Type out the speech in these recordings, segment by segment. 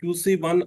QC1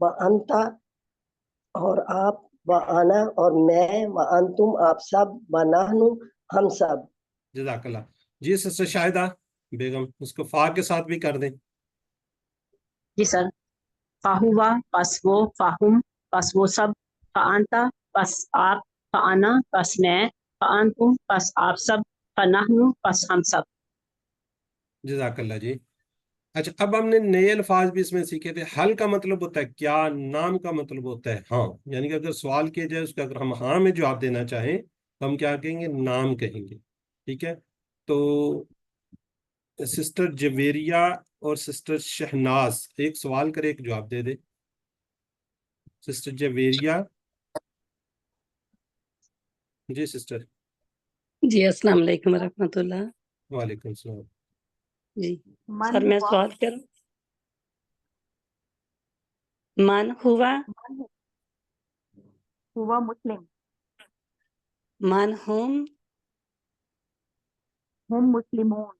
وانتا اور آپ، وانا اور میں، وانتم آپ سب، ونحنو ہم سب. جزاک اللہ. جی سسٹر شاہدہ بیگم اس کو فا کے ساتھ بھی کر دیں. جی سر. فاہوا پس وہ، فاہم پس وہ سب، فانتا پس آپ، فانا پس میں، فانتم پس آپ سب، فنحن پس ہم سب. جزاک اللہ جی. اچھا اب ہم نے نئے الفاظ بھی اس میں سیکھے تھے. حل کا مطلب ہوتا ہے کیا، نام کا مطلب ہوتا ہے ہاں. یعنی کہ اگر سوال کیا جائے اس کا اگر ہم ہاں میں جواب دینا چاہیں تو ہم کیا کہیں گے؟ نام کہیں گے. ٹھیک ہے. تو سسٹر جویریہ اور سسٹر شہناز ایک سوال کرے ایک جواب دے دے. سسٹر جویریہ. جی سسٹر. جی السلام علیکم ورحمۃ اللہ. وعلیکم السلام. جی سر میں سوال کروں. من ہوا ہوا مسلم. من ہم ہم مسلمون.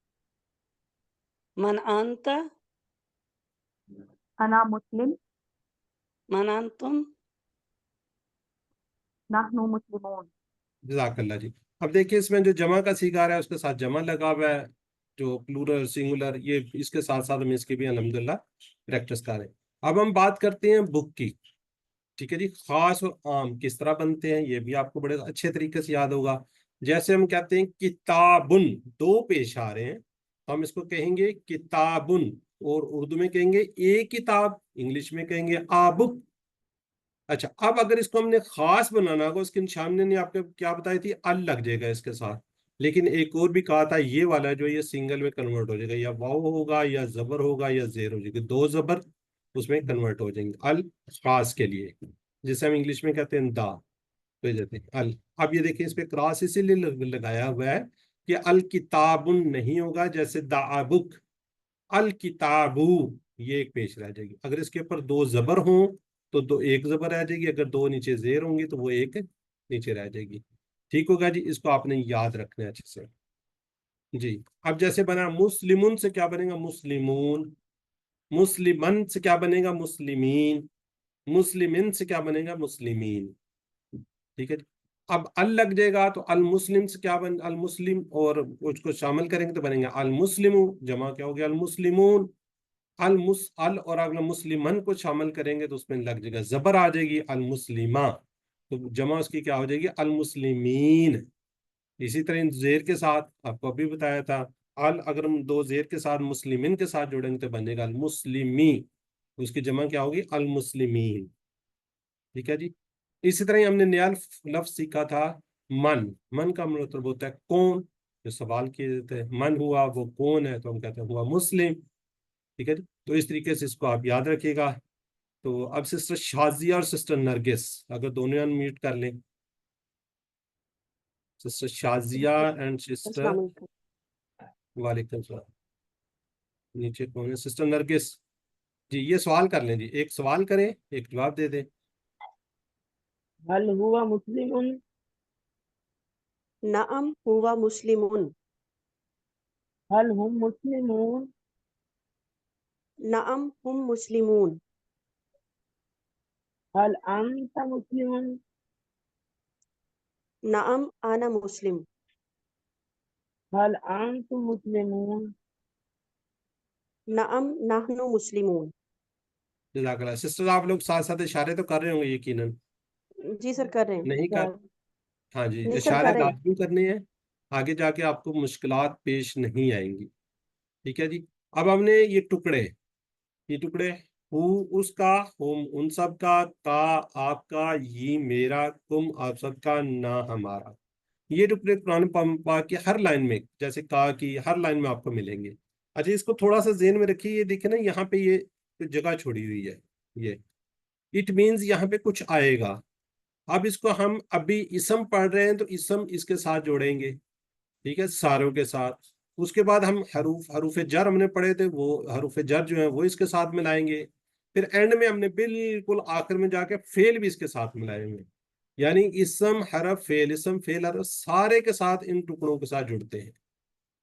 من انت انا مسلم. من انتم نحن مسلمون. جزاک اللہ جی. اب دیکھیں اس میں جو جمع کا سیکھا رہا ہے اس کے ساتھ جمع لگا ہوا ہے، جو پلورل سنگولر یہ اس کے ساتھ ساتھ ہم اس کی بھی الحمدللہ پریکٹس کر رہے ہیں. اب ہم بات کرتے ہیں بک کی. ٹھیک ہے جی. خاص اور عام کس طرح بنتے ہیں یہ بھی آپ کو بڑے اچھے طریقے سے یاد ہوگا. جیسے ہم کہتے ہیں کتابن، دو پیش آ رہے ہیں، ہم اس کو کہیں گے کتابن، اور اردو میں کہیں گے ایک کتاب، انگلش میں کہیں گے آ بک. اچھا اب اگر اس کو ہم نے خاص بنانا ہوگا، اس کے نشانے نے آپ کو کیا بتائی تھی؟ ال لگ جائے گا اس کے ساتھ. لیکن ایک اور بھی کہا تھا یہ والا جو یہ سنگل میں کنورٹ ہو جائے گا، یا واو ہوگا یا زبر ہوگا یا زیر ہو جائے گا، دو زبر اس میں کنورٹ ہو جائیں گے ال خاص کے لیے، جسے ہم انگلش میں کہتے ہیں دا. تو جاتے ہیں ال. اب یہ دیکھیں اس پہ کراس اسی لیے لگایا ہوا ہے کہ الکتابن نہیں ہوگا جیسے دا بک. الکتابو یہ ایک پیش رہ جائے گی. اگر اس کے اوپر دو زبر ہوں تو دو ایک زبر رہ جائے گی، اگر دو نیچے زیر ہوں گی تو وہ ایک نیچے رہ جائے گی. ٹھیک ہوگا جی. اس کو آپ نے یاد رکھنا ہے اچھے سے. جی اب جیسے بنا مسلمون سے کیا بنے گا؟ مسلمون. مسلمن سے کیا بنے گا؟ مسلمین. مسلمین سے کیا بنے گا؟ مسلمین. ٹھیک ہے جی. اب ال لگ جائے گا تو المسلم سے کیا بن المسلم، اور اس کو شامل کریں گے تو بنے گا المسلم. جمع کیا ہو گیا؟ المسلمون. ال اور اگر مسلمن کو شامل کریں گے تو اس میں لگ جائے گا زبر آ جائے گی المسلمہ، تو جمع اس کی کیا ہو جائے گی؟ المسلمین. اسی طرح زیر کے ساتھ آپ کو ابھی بتایا تھا، ال اگر ہم دو زیر کے ساتھ مسلمین کے ساتھ جوڑیں گے تو بنے گا المسلمی، اس کی جمع کیا ہوگی؟ المسلمین. ٹھیک ہے جی. اسی طرح ہم نے نیا لفظ سیکھا تھا من. من کا مطلب ہوتا ہے کون. جو سوال کیے جاتے ہیں من ہوا وہ کون ہے تو ہم کہتے ہیں ہوا مسلم. ٹھیک ہے جی. تو اس طریقے سے اس کو آپ یاد رکھیے گا. تو اب سسٹر شازیہ اور سسٹر نرگس اگر دونوں انمیوٹ کر لیں. Sister Shazia and sister. السلام علیکم. وعلیکم السلام. نیچے کون ہے؟ سسٹر نرگس. جی یہ سوال کر لیں جی. ایک سوال کریں ایک جواب دے دیں. هل هو مسلم؟ نعم هو مسلم. هل هم مسلمون؟ نعم هم مسلمون. هل أنت مسلم؟ نعم أنا مسلم. هل أنتم مسلمون؟ نعم نحن مسلمون. جزاک اللہ. سسٹر آپ لوگ ساتھ ساتھ اشارے تو کر رہے ہوں گے یقیناً. جی سر کر رہے ہیں. نہیں کر. ہاں جی نہیں سر اشارے کر رہے ہیں. لازمی کرنے ہیں، آگے جا کے آپ کو مشکلات پیش نہیں آئیں گی. ٹھیک ہے جی. اب ہم نے یہ ٹکڑے اس کا، ہم ان سب کا، تا آپ کا، یہ میرا، تم آپ سب کا، نہ ہمارا، یہ ٹکڑے قرآن پاک کی ہر لائن میں جیسے کا کی ہر لائن میں آپ کو ملیں گے. اچھا اس کو تھوڑا سا ذہن میں رکھیے. یہ دیکھیں نا یہاں پہ یہ جگہ چھوڑی ہوئی ہے، یہ اٹ مینز یہاں پہ کچھ آئے گا. اب اس کو ہم ابھی اسم پڑھ رہے ہیں تو اسم اس کے ساتھ جوڑیں گے. ٹھیک ہے ساروں کے ساتھ. اس کے بعد ہم حروف جر ہم نے پڑھے تھے، وہ حروف جر جو ہیں وہ اس کے ساتھ ملائیں گے. پھر اینڈ میں ہم نے بالکل آخر میں جا کے فعل بھی اس کے ساتھ ملائیں گے. یعنی اسم حرف فعل، اسم فعل حرف سارے کے ساتھ ان ٹکڑوں کے ساتھ جڑتے ہیں.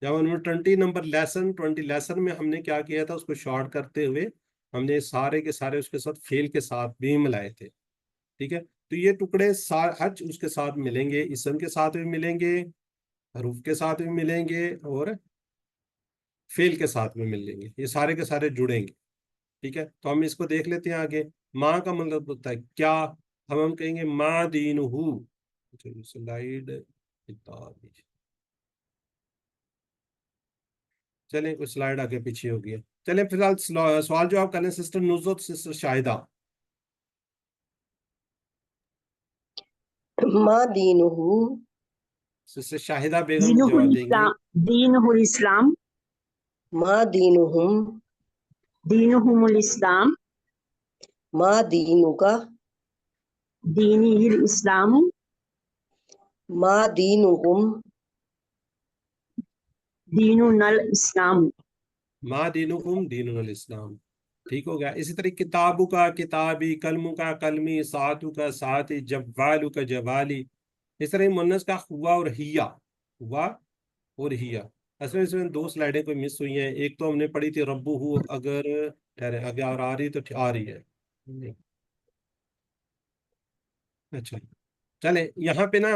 جب ہم نے 20 نمبر لیسن میں ہم نے کیا کیا تھا، اس کو شارٹ کرتے ہوئے ہم نے سارے کے سارے اس کے ساتھ فیل کے ساتھ بھی ملائے تھے. ٹھیک ہے, تو یہ ٹکڑے حج اس کے ساتھ ملیں گے, اسم کے ساتھ بھی ملیں گے, حروف کے ساتھ بھی ملیں گے, اور فیل کے ساتھ بھی مل لیں گے. یہ سارے کے سارے جڑیں گے. ٹھیک ہے, تو ہم اس کو دیکھ لیتے ہیں آگے. ماں کا مطلب ہوتا ہے کیا. ہم کہیں گے ماں دینہ. سلائیڈ چلیں کوئی سلائیڈ آگے پیچھے ہو گیا. چلیں فی الحال سوال جواب کریں. Sister Nuzhat, sister Shahida. ما دینہ. سسٹر شاہدہ بیگم دینہ جواب دیں گی. الاسلام، دینہ الاسلام، ما دینہم. دینہم الاسلام، ما دینک. دینی الاسلام، ما دینکم. دیننا الاسلام. ما دینکم دین الاسلام. ٹھیک ہو گیا. اسی طرح کتابو کا کتابی, کلمو کا کلمی, ساعتو کا ساعتی, جوالو کا جوالی. اس طرح مؤنث کا ہوا اور ہیا. ہوا اور ہیا. اصل میں اس میں دو سلائیڈیں کوئی مس ہوئی ہیں. ایک تو ہم نے پڑھی تھی ربو ہو, اگر اگر آ رہی تو آ رہی ہے. اچھا چلیں یہاں پہ نا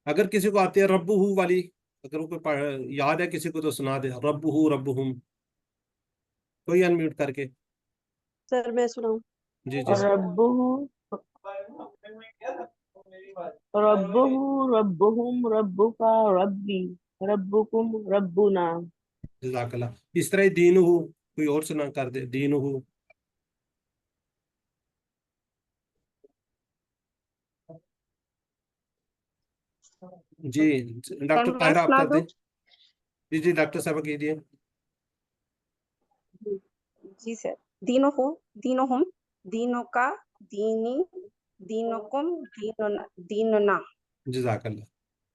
اگر کسی کو آتی ہے رب ہو والی, اگر وہ کوئی یاد ہے کسی کو تو سنا دے. رب ہو رب ہم, کوئی انمیوٹ کر کے. سر میں سناؤں؟ جی جی. ربہ ربہ ربہم ربک ربی ربکم ربنا. جزاک اللہ. اس طرح دین ہو کوئی اور سنا کر دے. دین ہو. جی ڈاکٹر طاہرہ آپ کر دیں. جی جی ڈاکٹر صاحب کیجیے. جی سر. دینہم دینہم دینوں کا دینی دینکم دیننا. جزاک اللہ.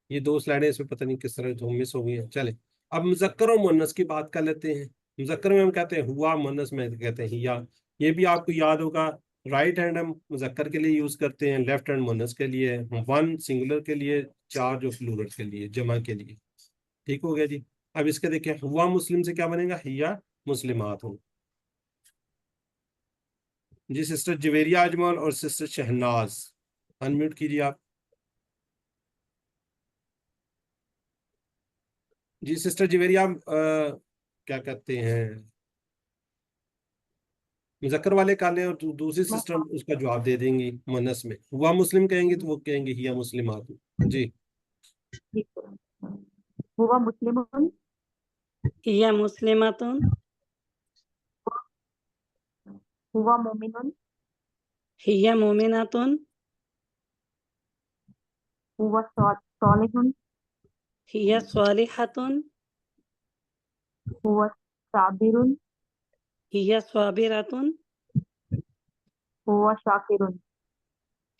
یہ دو سلائڈیں اس میں پتہ نہیں کس طرح مس ہو گئی ہیں. چلیں اب مذکر و مؤنث کی بات کر لیتے ہیں. مذکر میں ہم کہتے ہیں ہوا, مؤنث میں کہتے ہیں ہیا. یہ بھی آپ کو یاد ہوگا. رائٹ ہینڈ ہم مذکر کے لیے یوز کرتے ہیں, لیفٹ ہینڈ مؤنث کے لیے, ون سنگولر کے لیے, چار جو پلورل کے لیے, جمع کے لیے. ٹھیک ہو گیا جی. اب اس کے دیکھیں ہوا مسلم سے کیا بنے گا, ہیا مسلمات ہوں. جی سسٹر جویریہ اجمل اور سسٹر شہناز انمیوٹ کیجیے آپ. جی سسٹر جویریہ کیا کہتے ہیں مذکر والے کالے, اور دوسری سسٹر اس کا جواب دے دیں گی مؤنث میں. ہوا مسلم کہیں گے تو وہ کہیں گے ہیا مسلمات. جی ہوا مسلمون ہیا مسلماتن، ہوا مومنون ہیا مومناتن، ہوا صالحون ہیا صالحاتن، ہوا صابرون ہیا صابراتن، ہوا شاکرون.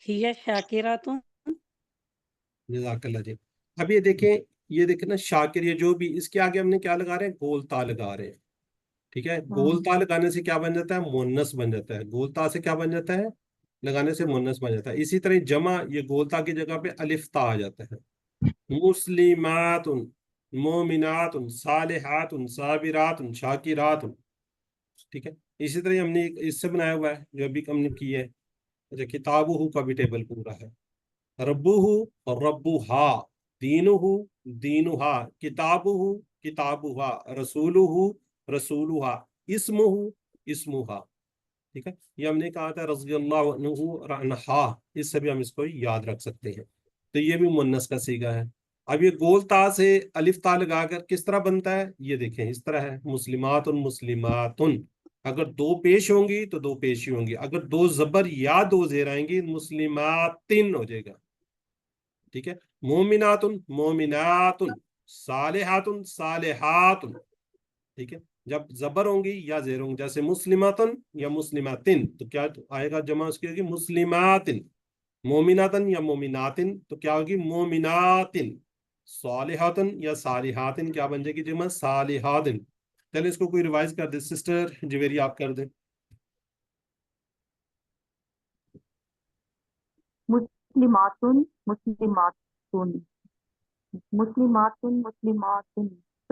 ہیا شاکراتن. جزاک اللہ جی. اب یہ دیکھیں نا شاکر, یہ جو بھی اس کے آگے ہم نے کیا لگا رہے ہیں, گول تا لگا رہے ہیں. ٹھیک ہے, گول تا لگانے سے کیا بن جاتا ہے, مؤنث بن جاتا ہے. گول تا سے کیا بن جاتا ہے, لگانے سے مؤنث بن جاتا ہے. اسی طرح جمع, یہ گول تا کی جگہ پہ الف تا آ جاتا ہے. مسلمات, مومنات, صالحات, صابرات, شاکرات. ٹھیک ہے, اسی طرح ہم نے اس سے بنایا ہوا ہے جو ابھی ہم نے کی ہے. اچھا کتابہ کا بھی ٹیبل پورا ہے. ربہ اور ربہا, دینہ دینہا, کتابہ کتابہا, رسولہ رسولہا, اسمہ اسمہا. ٹھیک ہے, یہ ہم نے کہا تھا رضی اللہ عنہ عنہا, اس سے بھی ہم اس کو یاد رکھ سکتے ہیں. تو یہ بھی مؤنث کا صیغہ ہے. اب یہ گول تا سے الف تا لگا کر کس طرح بنتا ہے, یہ دیکھیں اس طرح ہے. مسلمات مسلماتن, اگر دو پیش ہوں گی تو دو پیشی ہوں گی, اگر دو زبر یا دو زیر آئیں گی مسلماتن ہو جائے گا. ٹھیک ہے, مومنات مومنات, صالحات صالحات. ٹھیک ہے, جب زبر ہوں گی یا زیر ہوں گی, جیسے مسلماتن یا مسلماتن, تو کیا آئے گا جمع اس کی ہوگی مسلماتن. مومناتن یا مومناتن تو کیا ہوگی مومناتن. صالحاتن یا صالحاتن کیا بن جائے گی جمع صالحاتن. چلے اس کو کوئی ریوائز کر دے. سسٹر جویری آپ کر دیں. مسلماتن مسلماتن مسلماتن مسلماتن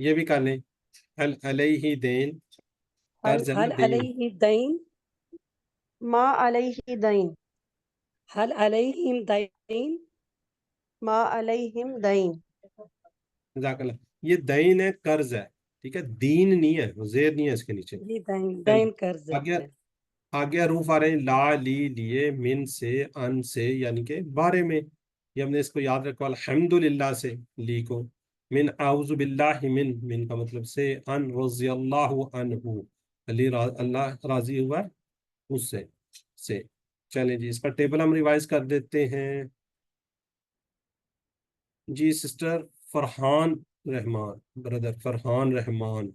یہ بھی کر لیں. هل علیہ دین، قرض ہے نا هل دین. عليه دين ما علیہ دین هل عليهم دين ما علیہم دین جزاک اللہ. یہ دین ہے، قرض ہے، ٹھیک ہے، دین نہیں ہے، وہ زیر نہیں ہے اس کے نیچے. جی دين چلیے دين قرض آگے، ہے. آگے حروف آ رہے ہیں لا، لی، لیے، من سے، ان سے، یعنی کہ بارے میں. یہ ہم نے اس کو یاد رکھا الحمدللہ سے، لی کو. من اعوذ باللہ، من کا مطلب سے، ان رضی اللہ عنہ، اللہ راضی ہوا اس سے. چلیں جی، اس کا ٹیبل ہم ریوائز کر دیتے ہیں. جی سسٹر فرحان رحمان، بردر فرحان رحمان،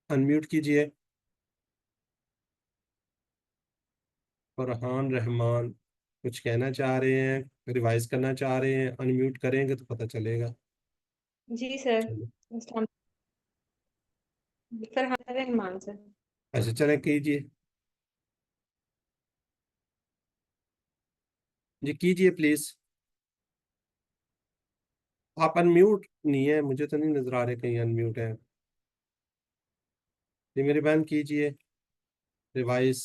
انمیوٹ کیجئے. فرحان رحمان کچھ کہنا چاہ رہے ہیں، ریوائز کرنا چاہ رہے ہیں، انمیوٹ کریں گے تو پتہ چلے گا. جی سر. چلو السلام فرحان رحمان سر. اچھا چلیں کیجئے جی، کیجئے پلیز. آپ انمیوٹ نہیں ہے، مجھے تو نہیں نظر آ رہے کہیں انمیوٹ ہے. جی میری بہن کیجئے ریوائز.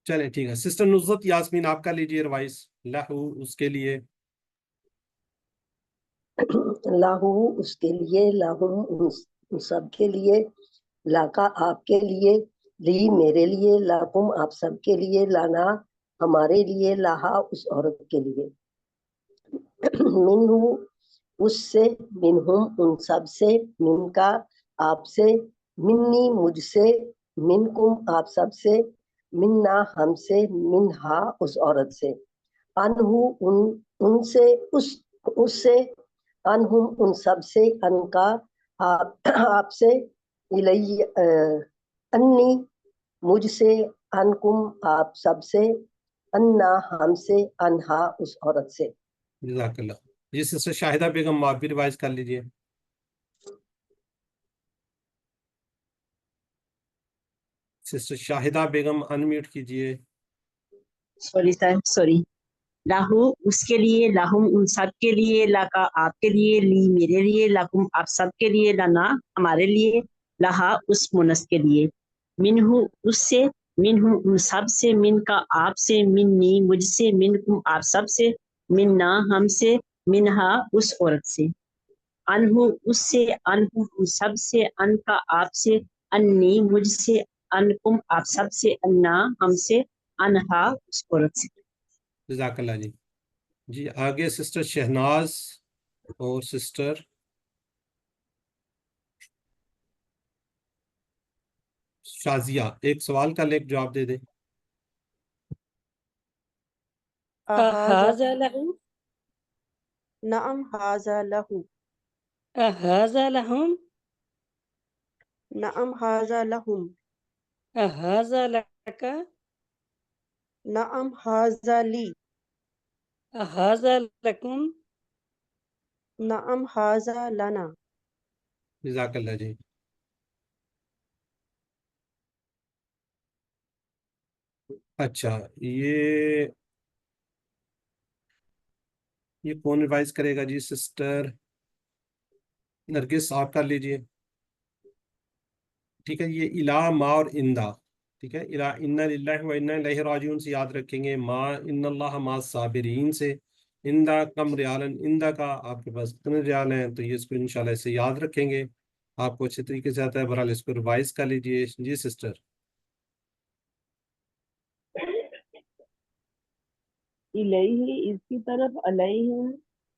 چلیں ٹھیک ہے، سسٹر نصرت یاسمین آپ کا لیجئے ریوائز. لہو اس کے لیے، لاہو اس کے لیے، لاہم ان سب کے لیے، لاکا آپ کے لیے، لی میرے لیے، لاکم آپ سب کے لیے، لانا ہمارے لیے، لاہا اس عورت کے لیے. منہو اس سے، منہم ان سب سے، من کا آپ سے، منی مجھ سے، منکم آپ سب سے، منا ہم سے، منہا اس عورت سے، انہو ان سے، اس سے، انہم ان سب سے، ان کا آپ سے، الی انی مجھ سے، انکم آپ سب سے، انا ہم سے، انہا اس عورت سے. جزاک اللہ. جی سسٹر شاہدہ بیگم آپ بھی ریوائز کر لیجئے. سسٹر شاہدہ بیگم انمیوٹ کیجئے. Sorry sir, sorry. لاہو اس کے لیے، لاہم ان سب کے لیے، لاکا آپ کے لیے، لی میرے لیے، لاکم آپ سب کے لیے، لنا ہمارے لیے، لہا اس منس کے لیے، منہو اس سے، منہو ان سب سے، من کا آپ سے، منی مجھ سے، منکم آپ سب سے، منا ہم سے، منہا اس عورت سے، انہو اس سے، انہم ان سب سے، ان کا آپ سے، انی مجھ سے، انکم آپ سب سے، انا ہم سے، انہا اس عورت سے. جزاک اللہ جی. جی آگے سسٹر شہناز اور سسٹر شازیہ، ایک سوال کا ایک جواب دے دیں. احاذا أهذا له نعم حاذا لہو أهذا لهم نعم حاذا لہم أهذا لك نعم حاذا لی أهذا لكم نعم حاذا لنا. جزاک اللہ جی. اچھا یہ کون ریوائز کرے گا جی؟ سسٹر نرگس آپ کر لیجئے. ٹھیک ہے، یہ الہ، ما اور اندہ، ٹھیک ہے، الہ انا للہ و انا الیہ راجعون سے یاد رکھیں گے، ما ان اللہ ما صابرین سے، اندہ کم ریالن، اندہ کا آپ کے پاس کتنے ریال ہیں، تو یہ اس کو انشاءاللہ اسے یاد رکھیں گے. آپ کو اچھے طریقے سے آتا ہے، بہرحال اس کو ریوائز کر لیجئے. جی سسٹر. الیہ اس کی طرف، علیہم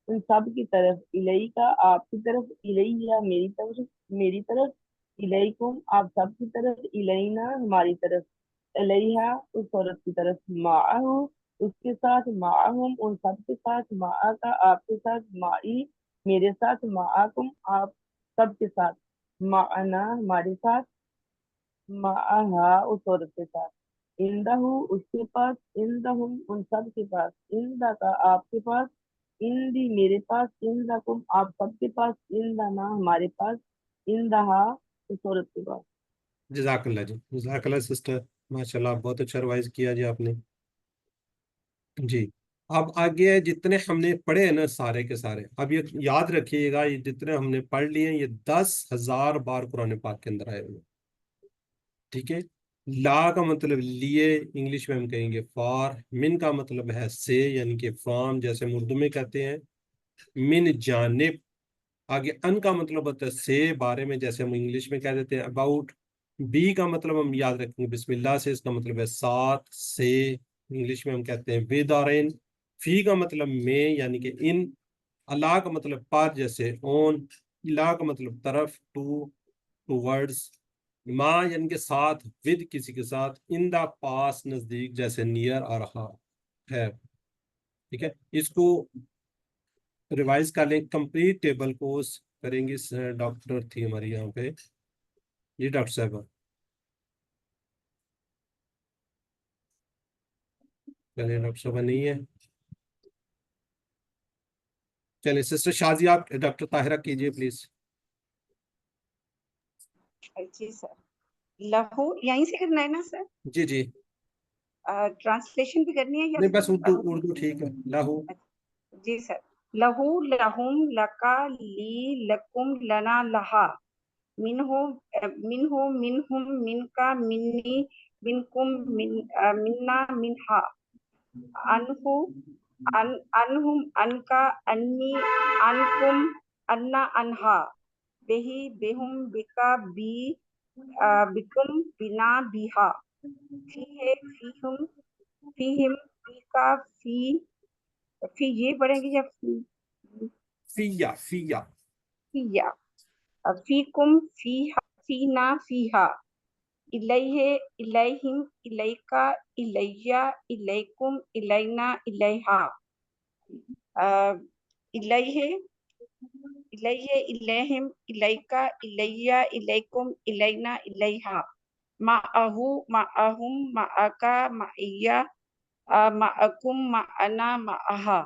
ان سب کی طرف، الیہ کا آپ کی طرف، الیہ میری طرف، الیکم آپ سب کی طرف، الینا ہماری طرف، الیہا اس عورت کی طرف، معہو اس کے ساتھ، معہم ان سب کے ساتھ، معا کا آپ کے ساتھ، معی میرے ساتھ، معاکم آپ سب کے ساتھ، معنا ہمارے ساتھ، معہا اس عورت کے ساتھ، اندہو اس کے پاس، اندہم ان سب کے پاس، اندہ کا آپ کے پاس، اندی میرے پاس، اندکم آپ سب کے پاس، اندنا ہمارے پاس، اندہا اس عورت کے پاس. جزاک اللہ جی. جزاک اللہ سسٹر، ماشاءاللہ بہت اچھا ریوائز کیا جی آپ نے. جی اب آگے ہے جتنے ہم نے پڑھے ہیں نا سارے کے سارے، اب یہ یاد رکھیے گا، یہ جتنے ہم نے پڑھ لیے ہیں یہ 10,000 بار قرآن پاک کے اندر آئے ہوئے، ٹھیک ہے۔ لا کا مطلب لیے انگلش میں ہم کہیں گے فار، من کا مطلب ہے سے یعنی کہ فرام، جیسے ہم اردو میں کہتے ہیں من جانب، آگے ان کا مطلب ہوتا ہے سے بارے میں، جیسے ہم انگلش میں کہہ دیتے ہیں اباؤٹ۔ بی کا مطلب ہم یاد رکھیں گے بسم اللہ سے، اس کا مطلب ہے ساتھ سے، انگلش میں ہم کہتے ہیں ود اور ان۔ فی کا مطلب میں یعنی کہ ان۔ اللہ کا مطلب پر جیسے اون۔ لا کا مطلب طرف، ٹو ورڈز۔ ما یعنی کہ ساتھ، ود کسی کے ساتھ۔ ان دا پاس نزدیک، جیسے نیئر اور ہے، ٹھیک ہے۔ اس کو ریوائز کر لیں، کمپلیٹ ٹیبل کورس کریں گے۔ ڈاکٹر تھی ہماری یہاں پہ، جی ڈاکٹر صاحبہ، چلے ڈاکٹر صاحبہ نہیں ہے، چلے سسٹر شازی آپ ڈاکٹر طاہرہ کیجیے پلیز۔ جی سر، لہو یہیں سے کرنا ہے نا سر؟ جی جی، ٹرانسلیشن بھی کرنی ہے یا نہیں بس صرف اردو ٹھیک ہے، لاہو۔ جی سر، لہو لہم لکا لی لکم لنا لہا، منہو منہو منہم منکا منی منکم منا منہا، انہو انہم انکا انی انکم انا انہا، بہی بہم بکا بی بکم بنا بیہا، فیہ فیہم فیہم فیکا فی یہ پڑھیں گے یا فیا فیا فیا، فیکم فیہا فینا فیہا، الیہ الیہم الیکا الیہ الیکم الینا الیہا، الیہ الیہ الیہم الیکا الیہ الیکم الینا الیہا، معہو معہم معکا معیہ معکم معنا معہا،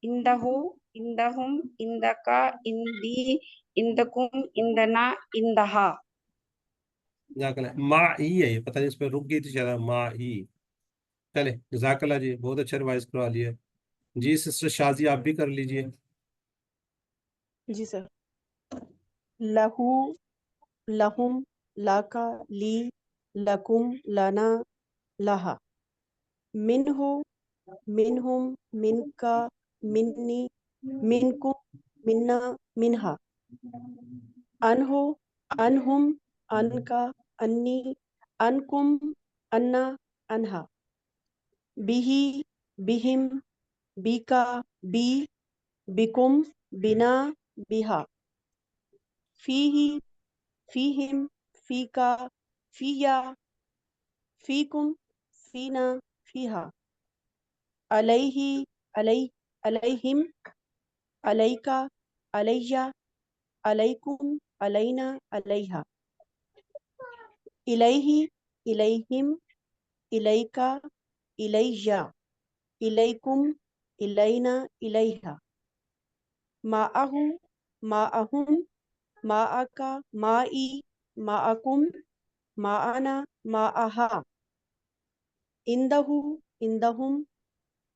عندہو عندہم عندکا عندی عندکم عندنا عندہا۔ جزاک اللہ، ما ای ہے یہ، پتہ نہیں اس پہ رک گئی تھی چلا ما ای، چلے جزاک اللہ جی، بہت اچھا ریوائز کروا لیا۔ جی سسٹر شازی آپ بھی کر لیجئے۔ جی سر، لہو لہم لاکا لی لکم لنا لہا، منہو منہم منکا منی منکم منا منہا، انہو انہم انکا انی انکم انا انہا، بیہی بہم بیکا بی بکم بنا بیہا، فیہی فیہم فیکا فیا فیکم فینا فیہا، علیہ علیہم علیکا علیہ علیکم علینا علیہا، الیہ الیہم الیکا الیہ الیکم الینا الیہا، معہو معہم معکا معی معکم معنا معہا، عندہو عندہم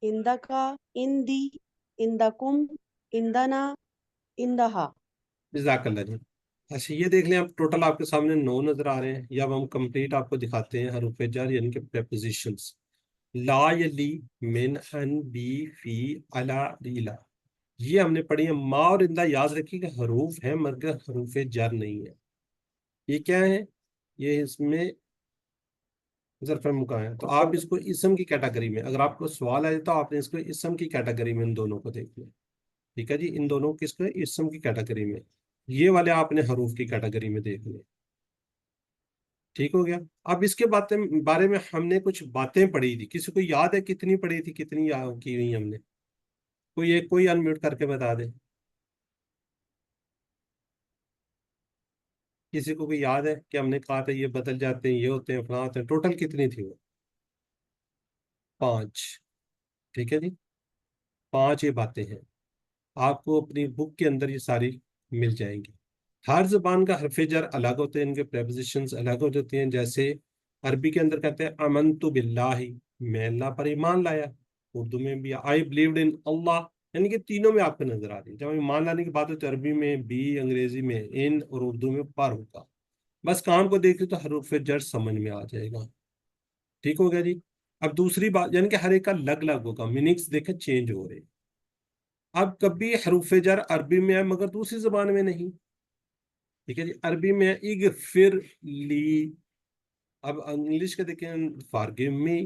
عندکا عندی عندکم عندنا عندہا۔ جزاک اللہ جی۔ اچھا یہ دیکھ لیں، اب ٹوٹل آپ کے سامنے 9 نظر آ رہے ہیں، یا اب ہم کمپلیٹ آپ کو دکھاتے ہیں حروف جر یعنی کہ پریپوزیشنز۔ لا یلی، من، ان، بی، فی، علا، ریلا، یہ ہم نے پڑھی ہیں۔ ما اور اندہ یاد رکھیے کہ حروف ہیں مگر حروف جر نہیں ہے۔ یہ کیا ہے؟ یہ اس میں ظرف مکان ہے، تو آپ اس کو اسم کی کیٹیگری میں، اگر آپ کو سوال آئے تو آپ نے اس کو اسم کی کیٹیگری میں ان دونوں کو دیکھنا ہے، ٹھیک ہے جی، ان دونوں کس کو اسم کی کیٹیگری میں، یہ والے آپ نے حروف کی کیٹیگری میں دیکھ لیں، ٹھیک ہو گیا۔ اب اس کے بارے میں ہم نے کچھ باتیں پڑھی تھی، کسی کو یاد ہے کتنی پڑھی تھی، کتنی یاد کی ہوئی ہم نے؟ کوئی انمیوٹ کر کے بتا دے، کسی کو کوئی یاد ہے کہ ہم نے کہا تھا یہ بدل جاتے ہیں، یہ ہوتے ہیں، فلاں ہوتے ہیں، ٹوٹل کتنی تھی وہ؟ 5، ٹھیک ہے جی، 5 یہ باتیں ہیں، آپ کو اپنی بک کے اندر یہ ساری مل جائیں گی۔ ہر زبان کا حرف جر الگ ہوتے ہیں، ان کے پریپوزیشنز الگ ہو جاتے ہیں، جیسے عربی کے اندر کہتے ہیں آمنت باللہ، میں اللہ پر ایمان لایا، اردو میں بھی I believed in Allah، یعنی کہ تینوں میں آپ کو نظر آ رہی ہے. جب ایمان لانے کی بات ہو تو عربی میں بی، انگریزی میں ان اور اردو میں پر ہوگا. بس کام کو دیکھ لیں تو حروف جر سمجھ میں آ جائے گا. ٹھیک ہو گیا جی. اب دوسری بات یعنی کہ ہر ایک کا الگ الگ ہوگا، میننگس دیکھیں چینج ہو رہے ہیں. اب کبھی حروف جر عربی میں ہے مگر دوسری زبان میں نہیں. ٹھیک ہے جی. عربی میں اغفر لی. اب انگلش کا دیکھیں forgive me،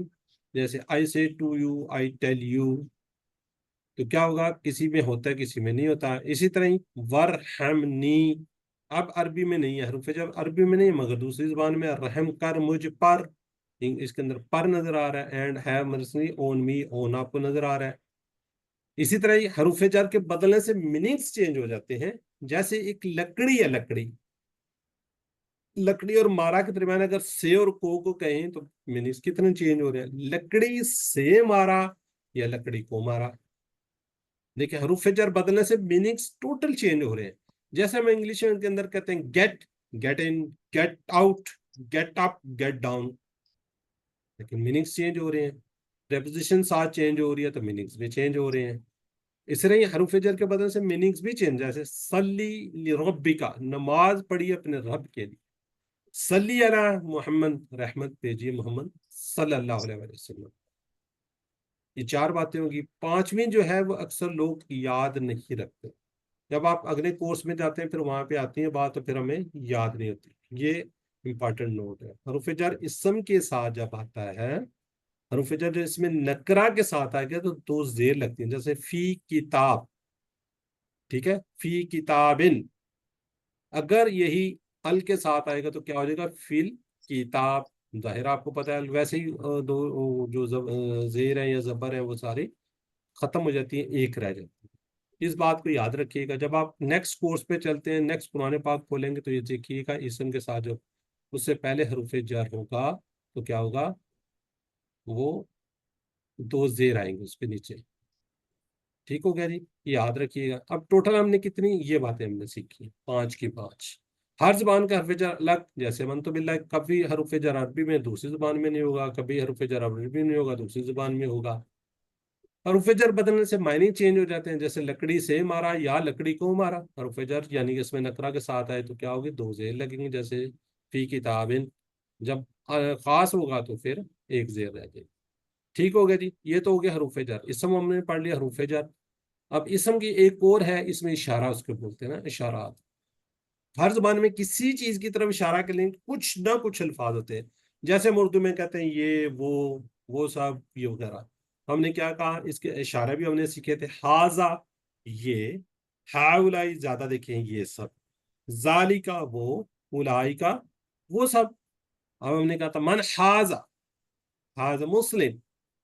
جیسے I say to you، I tell you، تو کیا ہوگا؟ کسی میں ہوتا ہے کسی میں نہیں ہوتا. اسی طرح ہی ورحمنی، اب عربی میں نہیں ہے حروف جر، عربی میں نہیں ہے مگر دوسری زبان میں رحم کر مجھ پر. اس کے اندر پر نظر آ رہا ہے. اینڈ ہیو مرسی اون می، اون آپ کو نظر آ رہا ہے. اسی طرح ہی حروف جر کے بدلنے سے میننگز چینج ہو جاتے ہیں. جیسے ایک لکڑی ہے، لکڑی اور مارا کے درمیان اگر سے اور کو کہیں تو میننگز کتنے چینج ہو رہے ہیں. لکڑی سے مارا یا لکڑی کو مارا. دیکھیں حروف جر بدلنے سے میننگز ٹوٹل چینج ہو رہے ہیں. جیسے ہم انگلش کے اندر کہتے ہیں get, get in, get out, get up, get down, لیکن میننگز چینج ہو رہے ہیں. پریپوزیشن ساتھ چینج ہو رہی ہے تو میننگز بھی چینج ہو رہے ہیں. اس طرح ہی حروف جر کے بدلنے سے میننگز بھی چینج. جیسے صلی لربک، نماز پڑھی اپنے رب کے لیے. صلی علی محمد، رحمت بھیجیے محمد صلی اللہ علیہ وسلم. یہ چار باتیں ہوگی. پانچویں جو ہے وہ اکثر لوگ یاد نہیں رکھتے. جب آپ اگلے کورس میں جاتے ہیں پھر وہاں پہ آتی ہیں بات تو پھر ہمیں یاد نہیں ہوتی. یہ امپورٹنٹ نوٹ ہے. حروف جر اسم کے ساتھ جب آتا ہے، حروف جر جو اس میں نکرہ کے ساتھ آئے گا تو دو زیر لگتی ہیں. جیسے فی کتاب، ٹھیک ہے، فی کتابن. اگر یہی ال کے ساتھ آئے گا تو کیا ہو جائے گا؟ فیل کتاب. ظاہر آپ کو پتہ ہے ویسے ہی دو جو زیر ہیں یا زبر ہیں وہ ساری ختم ہو جاتی ہیں، ایک رہ جاتی ہے. اس بات کو یاد رکھیے گا. جب آپ نیکسٹ کورس پہ چلتے ہیں، نیکسٹ قرآن پاک کھولیں گے تو یہ دیکھیے گا اسم کے ساتھ جو اس سے پہلے حروف جر ہوگا تو کیا ہوگا؟ وہ دو زیر آئیں گے اس کے نیچے. ٹھیک ہو گیا جی. یاد رکھیے گا. اب ٹوٹل ہم نے کتنی یہ باتیں ہم نے سیکھی؟ 5 کی 5. ہر زبان کا حرف جر الگ. جیسے منتو باللہ، کبھی حرف جر عربی میں دوسری زبان میں نہیں ہوگا، کبھی حرف جر عربی میں نہیں ہوگا دوسری زبان میں ہوگا. حرف جر بدلنے سے معنی چینج ہو جاتے ہیں. جیسے لکڑی سے مارا یا لکڑی کو مارا. حرف جر یعنی کہ اس میں نکرہ کے ساتھ آئے تو کیا ہوگی؟ دو زیر لگیں گے. جیسے فی کتابن، جب خاص ہوگا تو پھر ایک زیر رہ جائے گی. ٹھیک ہو گیا جی. یہ تو ہو گیا حروف جر. اسم ہم نے پڑھ لیا حروف جر. اب اسم کی ایک اور ہے، اس میں اشارہ اس کو بولتے ہیں نا، اشارات. ہر زبان میں کسی چیز کی طرف اشارہ کے لیے کچھ نہ کچھ الفاظ ہوتے ہیں. جیسے ہم اردو میں کہتے ہیں یہ وہ سب یہ وغیرہ. ہم نے کیا کہا؟ اس کے اشارے بھی ہم نے سیکھے تھے. ہاذا یہ، ہاؤلائی زیادہ دیکھیں یہ سب، ذالکا وہ، اولائی کا وہ سب. اب ہم نے کہا تھا من ہاذا، ہاذا مسلم،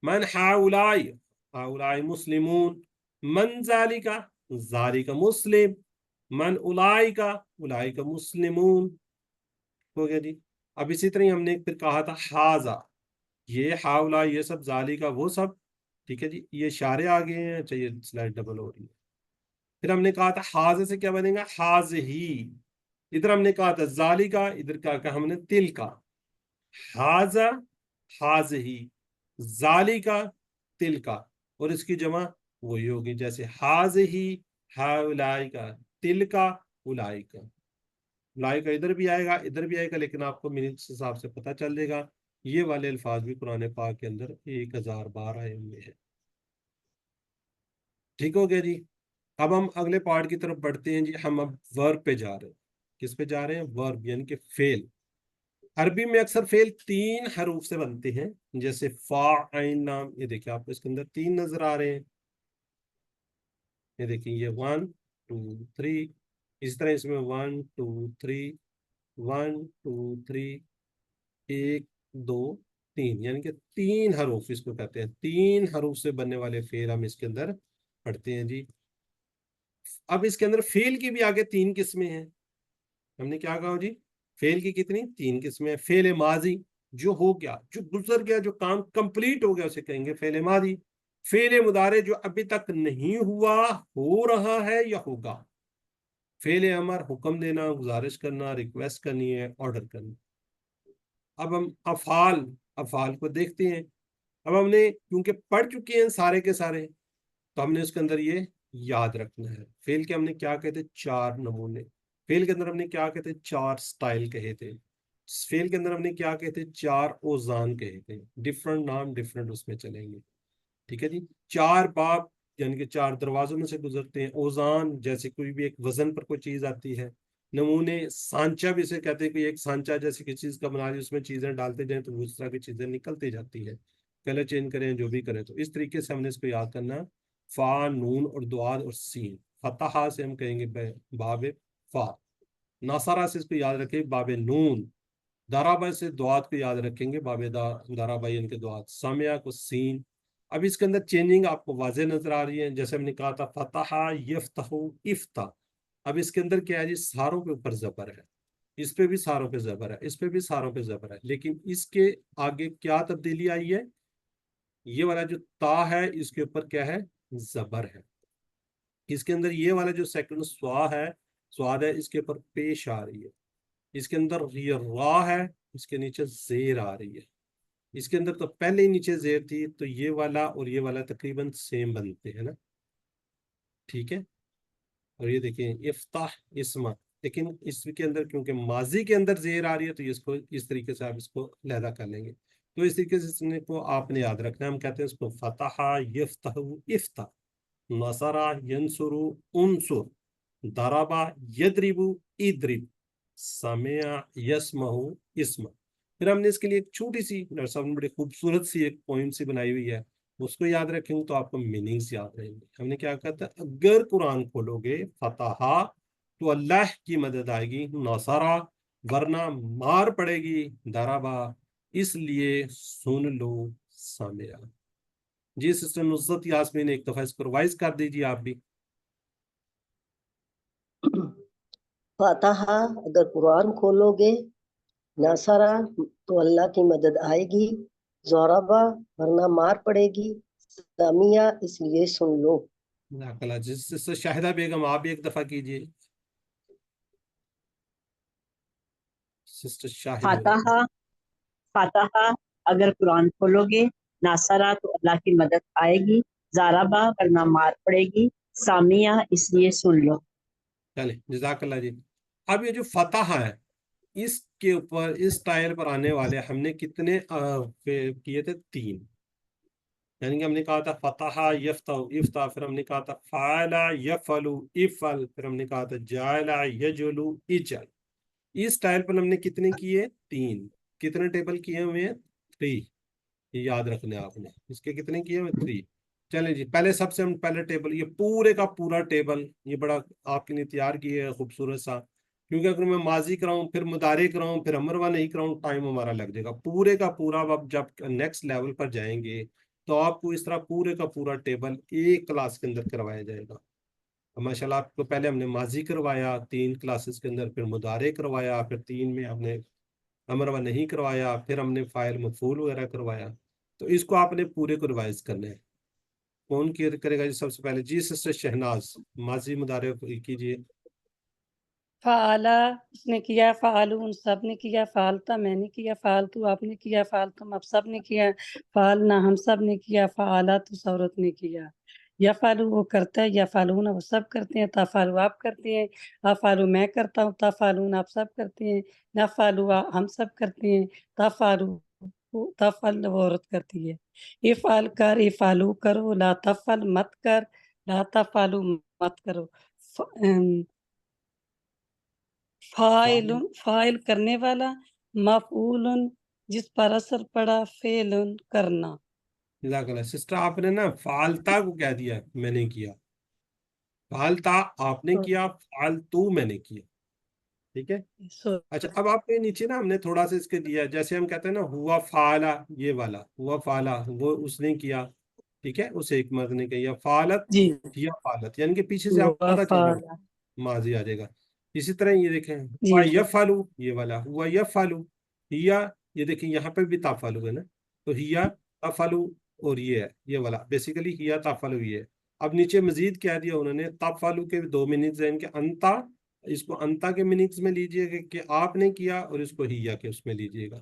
من ہاؤلائی، ہاؤلائی مسلمون، من ذالکا، ذالکا مسلم، من اولائکا، اولائکا مسلمون. ہو گیا جی. اب اسی طرح ہم نے پھر کہا تھا ہاذا یہ، ہاؤلا یہ سب، ذالکا وہ سب. ٹھیک ہے جی. یہ اشارے آ گئے ہیں. اچھا یہ سلائڈ ڈبل ہو رہی ہے. پھر ہم نے کہا تھا ہاذا سے کیا بنے گا؟ ہاذہی. ادھر ہم نے کہا تھا ذالکا، ادھر کہا ہم نے تل کا. ہاذا، ہاذہی، ذالکا، تل کا. اور اس کی جمع وہی ہوگی. جیسے ہاذہی، ہاؤلائکا، تل کا، اولائکا. اولائکا ادھر بھی آئے گا ادھر بھی آئے گا، لیکن آپ کو میننگس کے حساب سے پتہ چل جائے گا. یہ والے الفاظ بھی قرآن پاک کے اندر 1000 بار آئے ہوئے ہیں. ٹھیک ہو گیا جی. اب ہم اگلے پارٹ کی طرف بڑھتے ہیں جی. ہم اب ورب پہ جا رہے ہیں. کس پہ جا رہے ہیں؟ ورب، یعنی کہ فعل. عربی میں اکثر فعل 3 حروف سے بنتے ہیں. جیسے فا، عین، لام. یہ دیکھیں آپ کو اس کے اندر 3 نظر آ رہے ہیں. یہ دیکھیں یہ 1 2 3. اس طرح اس میں 1 2 3، 1 2 3، 1 2 3، یعنی کہ 3 حروف اس کو کہتے ہیں. 3 حروف سے بننے والے فعل ہم اس کے اندر پڑھتے ہیں جی. اب اس کے اندر فعل کی بھی آگے 3 قسمیں ہیں. ہم نے کیا کہا جی؟ فعل کی کتنی؟ 3 قسمیں. فعل ماضی جو ہو گیا، جو گزر گیا، جو کام کمپلیٹ ہو گیا اسے کہیں گے فعل ماضی. فعل مضارع جو ابھی تک نہیں ہوا، ہو رہا ہے یا ہوگا. فعل امر حکم دینا، گزارش کرنا، ریکویسٹ کرنی ہے، آرڈر کرنا. اب ہم افعال کو دیکھتے ہیں. اب ہم نے کیونکہ پڑھ چکے ہیں سارے کے سارے تو ہم نے اس کے اندر یہ یاد رکھنا ہے. فعل کے ہم نے کیا کہتے 4 نمونے, فعل کے اندر ہم نے کیا کہتے 4 سٹائل کہے تھے, فعل کے اندر ہم نے کیا کہتے 4 اوزان کہے تھے, ڈفرنٹ نام ڈفرنٹ اس میں چلیں گے. ٹھیک ہے جی. 4 باب یعنی کہ 4 دروازوں میں سے گزرتے ہیں. اوزان جیسے کوئی بھی ایک وزن پر کوئی چیز آتی ہے. نمونے سانچہ بھی اسے کہتے ہیں, کوئی ایک سانچہ جیسے کسی چیز کا بنا دی اس میں چیزیں ڈالتے جائیں تو اس طرح کی چیزیں نکلتی جاتی ہے, کلر چینج کریں جو بھی کریں. تو اس طریقے سے ہم نے اس کو یاد کرنا, فا, نون اور دعاد اور سین. فتحہ سے ہم کہیں گے باب فا, ناصرہ سے اس کو یاد رکھیں باب نون, دارابا سے دعات کو یاد رکھیں گے باب دارابا یعنی کہ دعات, سامعہ کو سین. اب اس کے اندر چینجنگ آپ کو واضح نظر آ رہی ہے, جیسے ہم نے کہا تھا فتح یفتح افتح. اب اس کے اندر کیا ہے جی, ساروں کے اوپر زبر ہے, اس پہ بھی ساروں پہ زبر ہے, اس پہ بھی ساروں پہ زبر ہے, لیکن اس کے آگے کیا تبدیلی آئی ہے, یہ والا جو تا ہے اس کے اوپر کیا ہے, زبر ہے. اس کے اندر یہ والا جو سیکنڈ سواد ہے اس کے اوپر پیش آ رہی ہے. اس کے اندر یہ را ہے, اس کے نیچے زیر آ رہی ہے. اس کے اندر تو پہلے ہی نیچے زیر تھی, تو یہ والا اور یہ والا تقریباً سیم بنتے ہیں نا. ٹھیک ہے. اور یہ دیکھیں افتح اسما, لیکن اس کے اندر کیونکہ ماضی کے اندر زیر آ رہی ہے تو اس کو اس طریقے سے آپ اس کو علیحدہ کر لیں گے. تو اس طریقے سے اس کو آپ نے یاد رکھنا ہے. ہم کہتے ہیں اس کو فتح یفتح افتح, نصرہ ینصر انصر, ضربہ یضرب اضرب, سمع یسمع اسمع. پھر ہم نے اس کے لیے ایک چھوٹی سی ڈاکٹر صاحب نے بڑی خوبصورت سی ایک پوئم سی بنائی ہوئی ہے, اس کو یاد رکھیں گے تو آپ کو میننگز یاد رہیں گے. ہم نے کیا کہا تھا, اگر قرآن کھولو گے فتحہ تو اللہ کی مدد آئے گی, نصرہ ورنہ مار پڑے گی, ضربہ اس لیے سن لو سامعہ. جی سسٹر نصرت یاسمین ایک دفعہ اس کو ریوائز کر دیجیے آپ بھی. فاتحہ اگر قرآن کھولو گے, ناصرہ تو اللہ کی مدد آئے گی, ضربہ ورنہ مار پڑے گی, سمیع اس لیے سن لو. سسٹر شاہدہ بیگم آپ بھی ایک دفعہ کیجیے. سسٹر شاہدہ. فاتحہ اگر قرآن کھولو گے, ناصرہ تو اللہ کی مدد آئے گی, ضربہ ورنہ مار پڑے گی, سامعہ اس لیے سن لو. چلے جزاک اللہ جی. اب یہ جو فتح ہے اس کے اوپر اس ٹائل پر آنے والے ہم نے کتنے کیے تھے, 3. یعنی کہ ہم نے کہا تھا فتح یفتح افتح, پھر ہم نے کہا تھا فعل یفعل افعل, پھر ہم نے کہا تھا جعل یجعل اجعل. اس ٹائل پر ہم نے کتنے کیے, 3. کتنے ٹیبل کیے ہوئے ہیں, 3. یہ یاد رکھنا ہے آپ نے, اس کے کتنے کیے ہوئے, 3. چلیں جی, پہلے سب سے ہم پہلے ٹیبل, یہ پورے کا پورا ٹیبل یہ بڑا آپ کے لیے تیار کیے ہے خوبصورت سا, کیونکہ اگر میں ماضی کراؤں پھر مضارع کراؤں پھر امر و نہیں کراؤں ٹائم ہمارا لگ جائے گا. پورے کا پورا اب جب نیکسٹ لیول پر جائیں گے تو آپ کو اس طرح پورے کا پورا ٹیبل ایک کلاس کے اندر کروایا جائے گا. ماشاءاللہ آپ کو پہلے ہم نے ماضی کروایا 3 کلاسز کے اندر, پھر مضارع کروایا, پھر 3 میں ہم نے امر و نہیں کروایا, پھر ہم نے فاعل مفعول وغیرہ کروایا. تو اس کو آپ نے پورے کو ریوائز کرنا ہے. کون کرے گا جی سب سے پہلے؟ جی سسٹر شہناز ماضی مضارع کیجیے. فعلا اس نے کیا, فعلو ان سب نے کیا, فعلتا میں نے کیا, فعلتو آپ نے کیا, فعلتم آپ سب نے کیا, فعلنا ہم سب نے کیا, فعلا تو سورت نے کیا. یفعلو وہ کرتا ہے, یفعلون وہ سب کرتے ہیں, تفعلو آپ کرتے ہیں, افعلو میں کرتا ہوں, تفعلون آپ سب کرتے ہیں, نفعلو ہم سب کرتے ہیں, تفعلو تفعل وہ عورت کرتی ہے. افعل کر, افعلو کرو, لا تفعل مت کر, لا تفعلو مت کرو. فاعل فاعل کرنے والا, مفعول جس پر اثر پڑا, فعل کرنا. جزاک اللہ. سسٹر آپ نے نا فعلتا کو کہہ دیا, میں نے کیا. فعلتا آپ نے کیا, فعلتو میں نے کیا. ٹھیک ہے. اچھا اب آپ کے نیچے نا ہم نے تھوڑا سا اس کے دیا, جیسے ہم کہتے ہیں نا ہوا فعلا, یہ والا ہوا فعلا وہ اس نے کیا. ٹھیک ہے, اسے ایک مرد نے کیا. فعلت جی یا فعلت یعنی کہ پیچھے سے آدھا چینج ہوگا, ماضی آ جائے گا. اسی طرح یہ دیکھیں جی ہوا یفعلو, یہ والا ہوا یفعلو, ہیا یہ دیکھیں یہاں پہ بھی تفعلو ہے نا, تو ہیا تفعلو اور یہ ہے یہ والا بیسیکلی ہیا تفعلو یہ ہے. اب نیچے مزید کہہ دیا انہوں نے, تفعلو کے 2 میننگز ہیں ان کے, انتا اس کو انتا کے میننگز میں لیجئے گا کہ آپ نے کیا, اور اس کو ہیا کے اس میں لیجئے گا.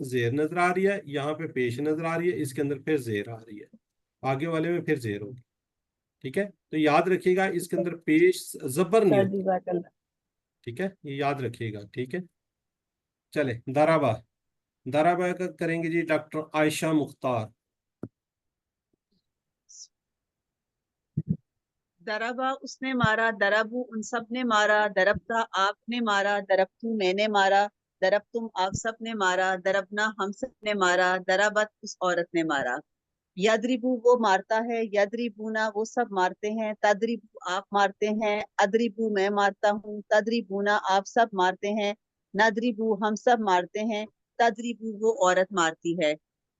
زیر نظر آ رہی ہے, یہاں پہ پیش نظر آ رہی ہے, اس کے اندر پھر زیر آ رہی ہے, آگے والے میں پھر زیر ہوگی. ٹھیک ہے, تو یاد رکھیے گا اس کے اندر پیش زبر نہیں ہوتا. جزاک اللہ. ٹھیک ہے, یہ یاد رکھیے گا. ٹھیک ہے, چلے درابا. درابا کا کریں گے جی ڈاکٹر عائشہ مختار. دربا اس نے مارا، دربو ان سب نے مارا، دربتا آپ نے مارا، دربتو میں نے مارا، دربتم آپ سب نے مارا، دربنا ہم سب نے مارا، دربت اس عورت نے مارا. یدربو وہ مارتا ہے، یدربونا وہ سب مارتے ہیں، تدربو آپ مارتے ہیں، ادربو میں مارتا ہوں، تدربونا آپ سب مارتے ہیں، ندربو ہم سب مارتے ہیں، تدربو وہ عورت مارتی ہے.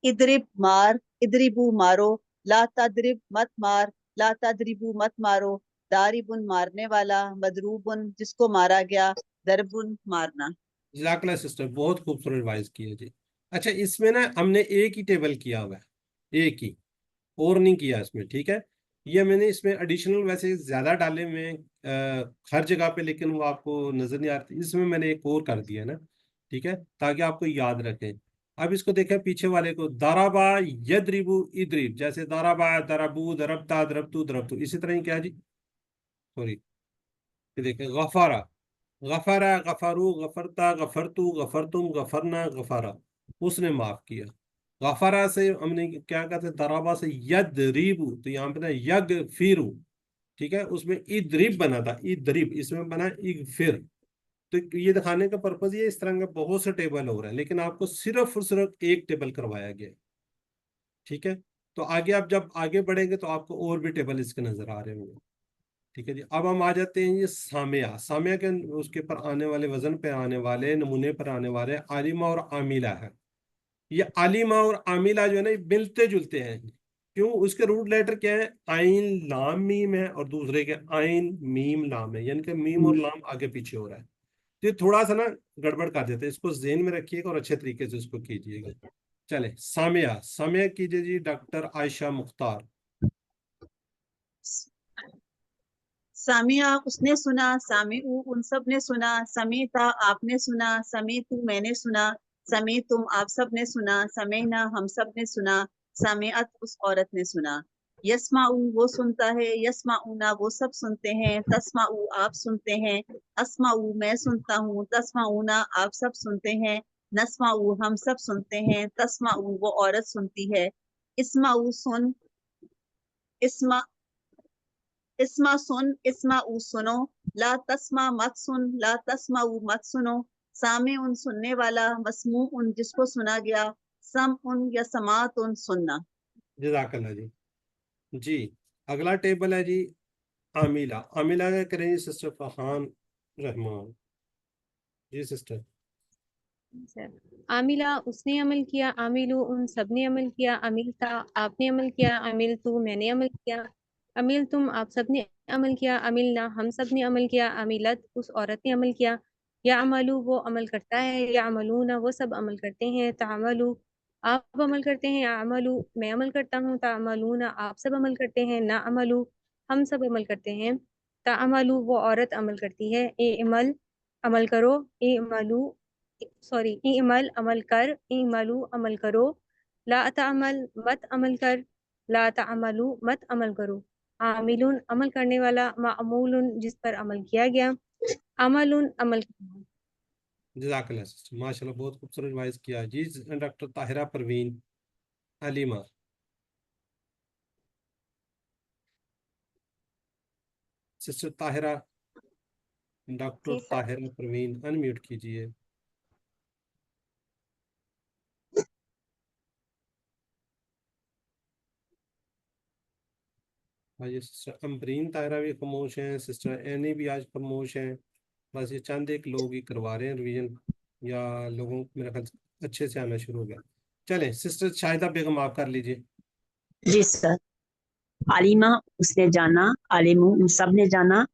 ادرب مار، ادربو مارو، لا تدرب مت مار، لا تدربو مت مارو، داربن مارنے والا، مدروبن جس کو مارا گیا، دربن مارنا. جزاک اللہ سسٹر, بہت خوبصورت ریوائز کی ہے جی. اچھا, اس میں نا ہم نے ایک ہی ٹیبل کیا ہوا ہے, ایک ہی, اور نہیں کیا اس میں. ٹھیک ہے, یہ میں نے اس میں ایڈیشنل ویسے زیادہ ڈالے ہوئے ہیں ہر جگہ پہ, لیکن وہ آپ کو نظر نہیں آتی. اس میں نے ایک اور کر دیا نا. ٹھیک ہے, تاکہ آپ کو یاد رکھیں. اب اس کو دیکھیں پیچھے والے کو, دارابا یدربو ادرب, جیسے دارابا دربو دربتا دربتو دربتو, اسی طرح ہی کیا جی, سوری, یہ دیکھیں غفارا غفارا غفارو غفرتا غفرتو غفرتم غفرنا غفارا, اس نے معاف کیا. غفارا سے ہم نے کیا کہتے ہیں, درابا سے یدریبو, تو یہاں پہ نا یگ فیرو. ٹھیک ہے, اس میں ادریب بنا تھا, ادریب, اس میں بنا اغفر. تو یہ دکھانے کا پرپز یہ, اس طرح کا بہت سے ٹیبل ہو رہا ہے, لیکن آپ کو صرف اور صرف ایک ٹیبل کروایا گیا. ٹھیک ہے, تو آگے آپ جب آگے بڑھیں گے تو آپ کو اور بھی ٹیبل اس کے نظر آ رہے ہوں گے. ٹھیک ہے جی, اب ہم آ جاتے ہیں یہ سامیہ. سامیہ کے اس کے پر آنے والے, وزن پہ آنے والے, نمونے پر آنے والے عالمہ اور عاملہ ہے. یہ عالمہ اور عاملہ جو ہے نا, یہ ملتے جلتے ہیں. کیوں؟ اس کے روٹ لیٹر کیا ہے, عین لام میم ہے, اور دوسرے کے عین میم لام ہے, یعنی کہ میم اور لام آگے پیچھے ہو رہا ہے. تو یہ تھوڑا سا نا گڑبڑ کر دیتے ہیں, اس کو ذہن میں رکھیے گا اور اچھے طریقے سے اس کو کیجیے گا. چلے سامیہ. سامیہ کیجیے جی ڈاکٹر عائشہ مختار. سامعہ اس نے سنا، سامعو ان سب نے سنا، سمیتا آپ نے سنا، سمیتو میں نے سنا، سمیتم آپ سب نے سنا، سمینا ہم سب نے سنا، سامعت اس عورت نے سنا. یسمعو وہ سنتا ہے، یسمعونا وہ سب سنتے ہیں، تسمعو آپ سنتے ہیں، اسمعو میں سنتا ہوں، تسمعونا آپ سب سنتے ہیں، نسمعو ہم سب سنتے ہیں، تسمعو وہ عورت سنتی ہے. اسمعو سن، اسما سن، اسما او سنو، لا تسما مت سن، لا تسما او مت سنو، سامع ان سننے والا، مسموع ان جس کو سنا گیا، سم ان یا سماعت ان سننا. جزاک اللہ جی. جی اگلا ٹیبل ہے جی عاملہ. عاملہ کا کریں جی سسٹر فہان رحمان. جی سسٹر. عاملہ اس نے عمل کیا، عاملو ان سب نے عمل کیا، عملتا آپ نے عمل کیا، عملتو میں نے عمل کیا، عملتم آپ سب نے عمل کیا، عملنا ہم سب نے عمل کیا، عملت اس عورت نے عمل کیا. یا عملو وہ عمل کرتا ہے، یا عملون وہ سب عمل کرتے ہیں، تعملو آپ عمل کرتے ہیں، عملو میں عمل کرتا ہوں، تعملون آپ سب عمل کرتے ہیں، نہ عملو ہم سب عمل کرتے ہیں، تعملو وہ عورت عمل کرتی ہے، اے عمل عمل کرو، اے عملو اعمل عمل کر، اعملو عمل کرو، لا تعمل مت عمل کر، لا تعملو مت عمل کرو. عاملون عمل کرنے والا، معمول جس پر عمل کیا گیا، عمل عمل کرنا. جزاک اللہ سسٹر, ماشاء اللہ بہت خوبصورت ریوائز کیا جی. Doctor Tahira Parveen Aleema. Sister Tahira, doctor ji sir. Tahira Parveen unmute کیجیے. آج سسٹر امبرین طاہرہ بھی خاموش ہیں, سسٹر اینی بھی آج خاموش ہیں. بس یہ چند ایک لوگ ہی کروا رہے ہیں ریویژن, یا لوگوں میرا خیال اچھے سے آنا شروع ہو گیا. چلیں سسٹر شاہدہ بیگم آپ کر لیجیے. جی سر. علیمہ اس نے جانا، عالمو ان سب نے جانا،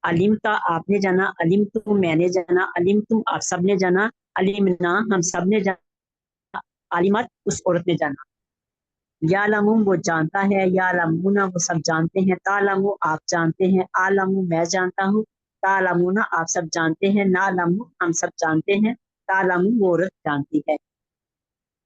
علمتا آپ نے جانا، علمتم میں نے جانا، علمتم آپ سب نے جانا، علمنا ہم سب نے جانا، علمت اس عورت نے جانا. یعلم وہ جانتا ہے، یعلمون وہ سب جانتے ہیں، تعلم آپ جانتے ہیں، عالم میں جانتا ہوں، تعلمون آپ سب جانتے ہیں، نعلم ہم سب جانتے ہیں، تعلم وہ عورت جانتی ہے.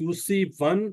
QC1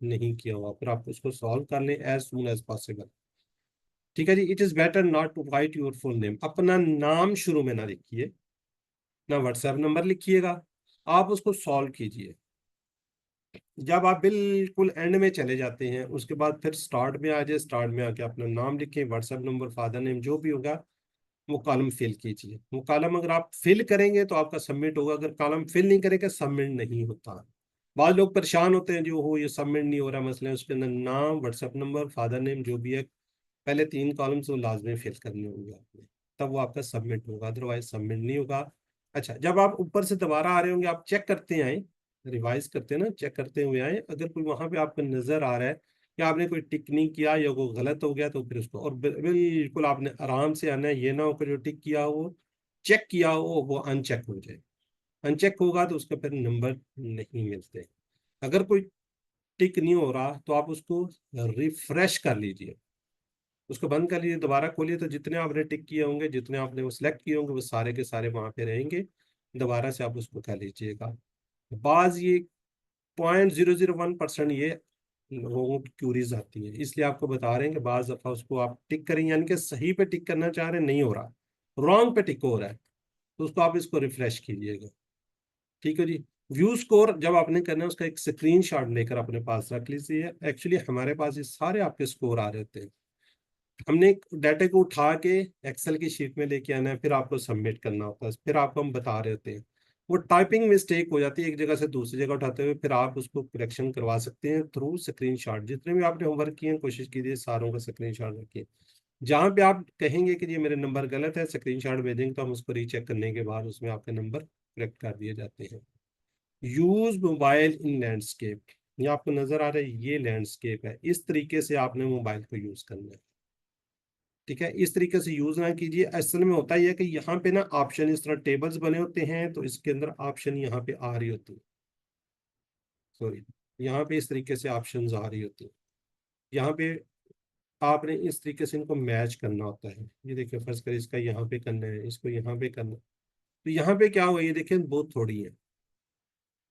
نہیں کیا ہوا، پھر آپ اس کو سالو کر لیں ایز سون ایز پاسبل. ٹھیک ہے جی. It is better not to write your full name. اپنا نام شروع میں نہ لکھیے، نہ واٹس ایپ نمبر لکھیے گا، آپ اس کو سالو کیجئے. جب آپ بالکل اینڈ میں چلے جاتے ہیں اس کے بعد پھر سٹارٹ میں آ جائے، سٹارٹ میں آ کے اپنا نام لکھیں، what's app number, father name, جو بھی ہوگا وہ کالم فل کیجیے. وہ کالم اگر آپ فل کریں گے تو آپ کا سبمٹ ہوگا، اگر کالم فل نہیں کریں گے سبمٹ نہیں ہوتا. بعض لوگ پریشان ہوتے ہیں جو ہو یہ سبمٹ نہیں ہو رہا، مسئلہ اس کے اندر نام، what's app number, father name جو بھی ہے، پہلے 3 کالمس وہ لازمی فل کرنے ہوں گے آپ نے، تب وہ آپ کا سبمٹ ہوگا، ادروائز سبمٹ نہیں ہوگا. اچھا، جب آپ اوپر سے دوبارہ آ رہے ہوں گے آپ چیک کرتے آئیں، ریوائز کرتے ہیں نا، چیک کرتے ہوئے آئیں، اگر کوئی وہاں پہ آپ کو نظر آ رہا ہے کہ آپ نے کوئی ٹک نہیں کیا یا وہ غلط ہو گیا تو پھر اس کو، اور بالکل آپ نے آرام سے آنا ہے، یہ نہ ہو کہ جو ٹک کیا ہو، چیک کیا ہو، وہ ان چیک ہو جائے. ان چیک ہوگا تو اس کا پھر نمبر نہیں ملتے. اگر کوئی ٹک نہیں ہو رہا تو آپ اس کو ریفریش کر لیجئے، اس کو بند کر لیجیے، دوبارہ کھولیے، تو جتنے آپ نے ٹک کیے ہوں گے، جتنے آپ نے وہ سلیکٹ کیے ہوں گے، وہ سارے کے سارے وہاں پہ رہیں گے. دوبارہ سے آپ اس کو کر لیجیے گا. بعض یہ 0.001% یہ لوگوں کی کیوریز آتی ہے، اس لیے آپ کو بتا رہے ہیں کہ بعض دفعہ اس کو آپ ٹک کریں، یعنی کہ صحیح پہ ٹک کرنا چاہ رہے ہیں، نہیں ہو رہا، رانگ پہ ٹک ہو رہا ہے، تو اس کو آپ اس کو ریفریش کیجیے گا. ٹھیک ہے جی. ویو سکور جب آپ نے کرنا ہے اس کا ایک اسکرین شاٹ لے کر اپنے پاس رکھ لیجیے. ایکچولی ہمارے پاس یہ سارے آپ کے سکور آ رہے ہوتے ہیں، ہم نے ڈیٹا کو اٹھا کے ایکسل کی شیٹ میں لے کے آنا ہے، پھر آپ کو سبمٹ کرنا ہوتا ہے، پھر آپ کو ہم بتا رہے ہوتے ہیں. وہ ٹائپنگ مسٹیک ہو جاتی ہے ایک جگہ سے دوسری جگہ اٹھاتے ہوئے، پھر آپ اس کو کریکشن کروا سکتے ہیں تھرو اسکرین شاٹ. جتنے بھی آپ نے ہوم ورک کیے ہیں کوشش کیجیے ساروں کا اسکرین شاٹ رکھیے. جہاں پہ آپ کہیں گے کہ یہ میرے نمبر غلط ہے، اسکرین شاٹ بھیجیں گے تو ہم اس کو ری چیک کرنے کے بعد اس میں آپ کے نمبر کریکٹ کر دیے جاتے ہیں. یوز موبائل ان لینڈسکیپ. یہ آپ کو نظر آ رہا ہے، یہ لینڈسکیپ ہے، اس طریقے سے آپ نے موبائل کو یوز کرنا ہے. ٹھیک ہے، اس طریقے سے یوز نہ کیجیے. اصل میں ہوتا یہ ہے کہ یہاں پہ نا آپشن اس طرح ٹیبلز بنے ہوتے ہیں، تو اس کے اندر آپشن یہاں پہ آ رہی ہوتی ہے، سوری، یہاں پہ اس طریقے سے آپشنز آ رہی ہوتی ہیں. یہاں پہ آپ نے اس طریقے سے ان کو میچ کرنا ہوتا ہے. یہ دیکھیں فرض کریں اس کا یہاں پہ کرنا ہے، اس کو یہاں پہ کرنا ہے، تو یہاں پہ کیا ہوا، یہ دیکھیں بہت تھوڑی ہے،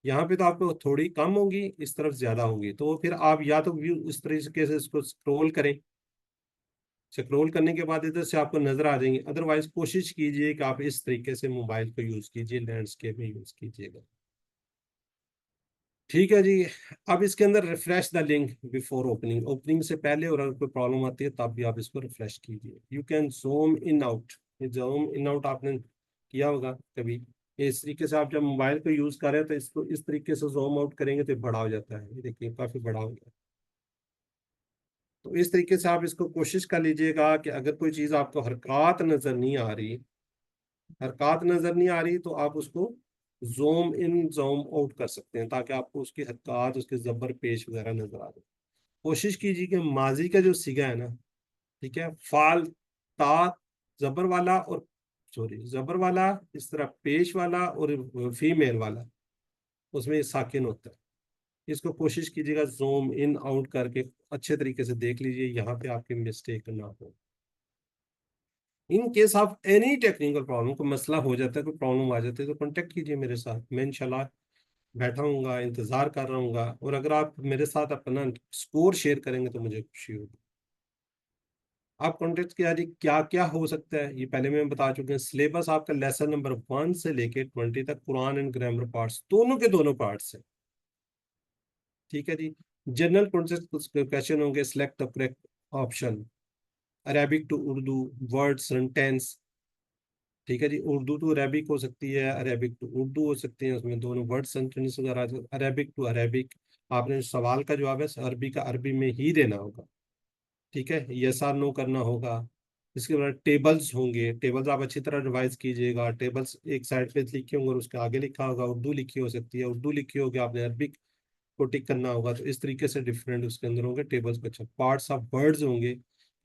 یہاں پہ تو آپ کو تھوڑی کم ہوگی، اس طرف زیادہ ہوگی. تو پھر آپ یا تو ویو اس طریقے سے اس کو اسکرول کریں، اسکرول کرنے کے بعد ادھر سے آپ کو نظر آ جائیں گے. ادروائز کوشش کیجئے کہ آپ اس طریقے سے موبائل کو یوز کیجئے، لینڈسکیپ میں یوز کیجئے گا. ٹھیک ہے جی. اب اس کے اندر refresh the link before opening, opening سے پہلے، اور اگر کوئی پرابلم آتی ہے تب بھی آپ اس کو ریفریش کیجئے. You can zoom in out. یہ زوم ان آؤٹ آپ نے کیا ہوگا کبھی، اس طریقے سے آپ جب موبائل کو یوز کر رہے ہیں تو اس کو اس طریقے سے زوم آؤٹ کریں گے تو بڑا ہو جاتا ہے. یہ دیکھیں کافی بڑا ہو گیا. تو اس طریقے سے آپ اس کو کوشش کر لیجئے گا کہ اگر کوئی چیز آپ کو حرکات نظر نہیں آ رہی، تو آپ اس کو زوم ان زوم آؤٹ کر سکتے ہیں، تاکہ آپ کو اس کی حرکات، اس کے زبر پیش وغیرہ نظر آ جائے. کوشش کیجیے کہ ماضی کا جو سیگا ہے نا، ٹھیک ہے، فال، تا، زبر والا، اور زبر والا، اس طرح پیش والا اور فیمیل والا، اس میں ساکن ہوتا ہے. اس کو کوشش کیجیے گا زوم ان آؤٹ کر کے اچھے طریقے سے دیکھ لیجیے، یہاں پہ آپ کی مسٹیک نہ ہو. In case of any technical problem, کوئی مسئلہ ہو جاتا ہے، کوئی پرابلم آ جاتی ہے، تو کانٹیکٹ کیجیے میرے ساتھ. میں انشاءاللہ بیٹھا ہوں گا، انتظار کر رہا ہوں گا. اور اگر آپ میرے ساتھ اپنا سکور شیئر کریں گے تو مجھے خوشی ہوگی. آپ کانٹیکٹ کیا جی، کیا کیا ہو سکتا ہے یہ پہلے میں بتا چکے ہیں. سلیبس آپ کا لیسن نمبر 1 سے لے کے 20 تک، قرآن اینڈ گرامر پارٹس دونوں کے دونوں پارٹس ہیں. ٹھیک ہے جی. جنرل کویشچن ہوں گے، select the correct option, Arabic to Urdu, word sentence. ٹھیک ہے جی. اردو ٹو عربک ہو سکتی ہے، عربک ٹو اردو ہو سکتے ہیں، اس میں دونوں ورڈ سینٹینس وغیرہ. عربک ٹو عربک، آپ نے سوال کا جواب ہے عربی کا عربی میں ہی دینا ہوگا. ٹھیک ہے، یس اور نو کرنا ہوگا. اس کے بعد ٹیبلز ہوں گے، ٹیبلز آپ اچھی طرح ریوائز کیجیے گا. ٹیبلز ایک سائڈ پہ لکھے ہوں گے اور اس کے آگے لکھا ہوگا اردو لکھی ہو سکتی ہے، اردو لکھی ہوگی، آپ نے عربک کو ٹک کرنا ہوگا. تو اس طریقے سے ڈفرینٹ اس کے اندر ہوں گے ٹیبلز کو. اچھا، پارٹس آف ورڈز ہوں گے،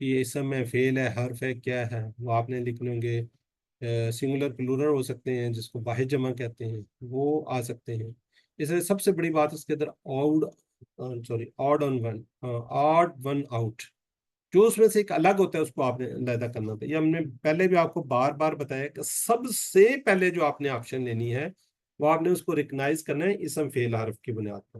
یہ اسم ہے، فعل ہے، حرف ہے، کیا ہے، وہ آپ نے لکھنے ہوں گے. سنگولر پلورل ہو سکتے ہیں، جس کو واحد جمع کہتے ہیں، وہ آ سکتے ہیں. اس لیے سب سے بڑی بات اس کے اندر آڈ ون آؤٹ، جو اس میں سے ایک الگ ہوتا ہے اس کو آپ نے علیحدہ کرنا ہوتا ہے. یہ ہم نے پہلے بھی آپ کو بار بار بتایا کہ سب سے پہلے جو آپ نے آپشن لینی ہے وہ آپ نے اس کو ریکگنائز کرنا ہے اسم فعل حرف کی بنیاد پر.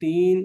3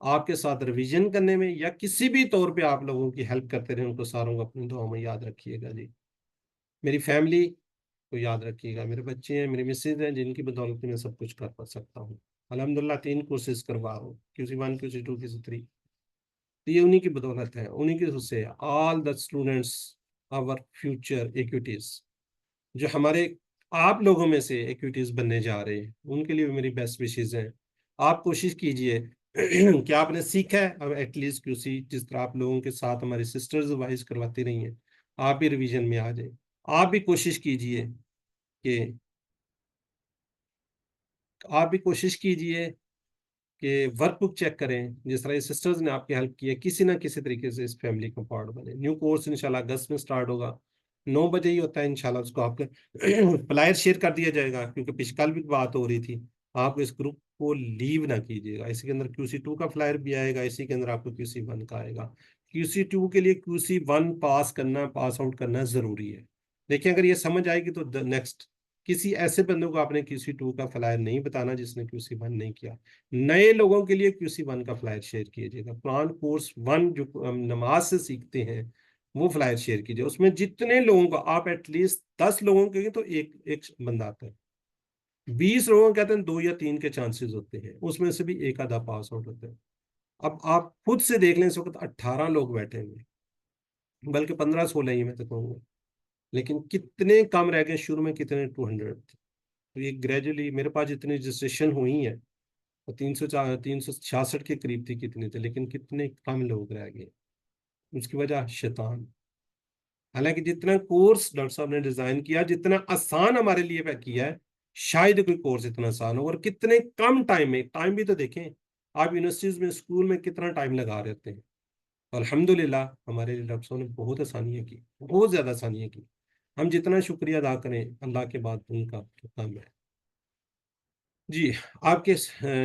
آپ کے ساتھ ریویژن کرنے میں یا کسی بھی طور پہ آپ لوگوں کی ہیلپ کرتے رہیں، ان کو ساروں کو اپنی دعاؤں میں یاد رکھیے گا جی. میری فیملی کو یاد رکھیے گا، میرے بچے ہیں، میری مسز ہیں، جن کی بدولت میں سب کچھ کر سکتا ہوں. الحمدللہ 3 کورسز کروا رہا ہوں، QC1 QC2 QC3. یہ انہی کی بدولت ہے، انہی کی سے all the students our future equities, جو ہمارے آپ لوگوں میں سے ایکوٹیز بننے جا رہے ہیں، ان کے لیے میری بیسٹ وشیز ہیں. آپ کوشش کیجئے کہ آپ نے سیکھا ہے اب ایٹ لیسٹ QC، جس طرح آپ لوگوں کے ساتھ ہماری سسٹرز وائز کرواتی رہی ہیں، آپ بھی ریویژن میں آ جائیں. آپ بھی کوشش کیجئے کہ ورک بک چیک کریں، جس طرح یہ سسٹرز نے آپ کی ہیلپ کی ہے، کسی نہ کسی طریقے سے اس فیملی کا پارٹ بنے. نیو کورس انشاءاللہ اگست میں سٹارٹ ہوگا، 9 بجے ہی ہوتا ہے انشاءاللہ. اس کو آپ کے فلائر شیئر کر دیا جائے گا، کیونکہ کل بھی بات ہو رہی تھی. آپ اس گروپ کو لیو نہ کیجیے گا. اسی کے اندر QC2 کا فلائر بھی آئے گا، اسی کے اندر آپ کو QC1 کا آئے گا. QC2 کے لیے QC1 پاس آؤٹ کرنا ضروری ہے. دیکھیں اگر یہ سمجھ آئے گی تو نیکسٹ کسی ایسے بندوں کو آپ نے QC2 کا فلائر نہیں بتانا جس نے QC1 نہیں کیا. نئے لوگوں کے لیے QC1 کا فلائر شیئر کیجیے گا. قرآن کورس 1 جو نماز سے سیکھتے ہیں وہ فلائر شیئر کیجیے. اس میں جتنے لوگوں کو آپ ایٹ لیسٹ 10 لوگوں کے تو ایک بندہ آتا ہے. 20 لوگوں کہتے ہیں 2 یا 3 کے چانسز ہوتے ہیں، اس میں سے بھی ایک آدھا پاس آؤٹ ہوتا ہے. اب آپ خود سے دیکھ لیں، اس وقت 18 لوگ بیٹھے ہوئے، بلکہ 15-16 ہی میں تو کہوں گا، لیکن کتنے کم رہ گئے. شروع میں کتنے 200 تھے. تو یہ گریجولی میرے پاس جتنی رجسٹریشن ہوئی ہیں 366 کے قریب تھی، کتنے تھے، لیکن کتنے کم لوگ رہ گئے. اس کی وجہ شیطان. حالانکہ جتنا کورس ڈاکٹر صاحب نے ڈیزائن کیا، جتنا آسان ہمارے لیے کیا ہے، شاید کوئی کورس اتنا آسان ہو. اور کتنے کم ٹائم میں، ٹائم بھی تو دیکھیں آپ یونیورسٹیز میں، اسکول میں کتنا ٹائم لگا رہے ہیں. الحمدللہ ہمارے لیے ڈاکٹر صاحب نے بہت آسانیاں کی، بہت زیادہ آسانیاں کی. ہم جتنا شکریہ ادا کریں اللہ کے بعد ان کا کام ہے. جی آپ کے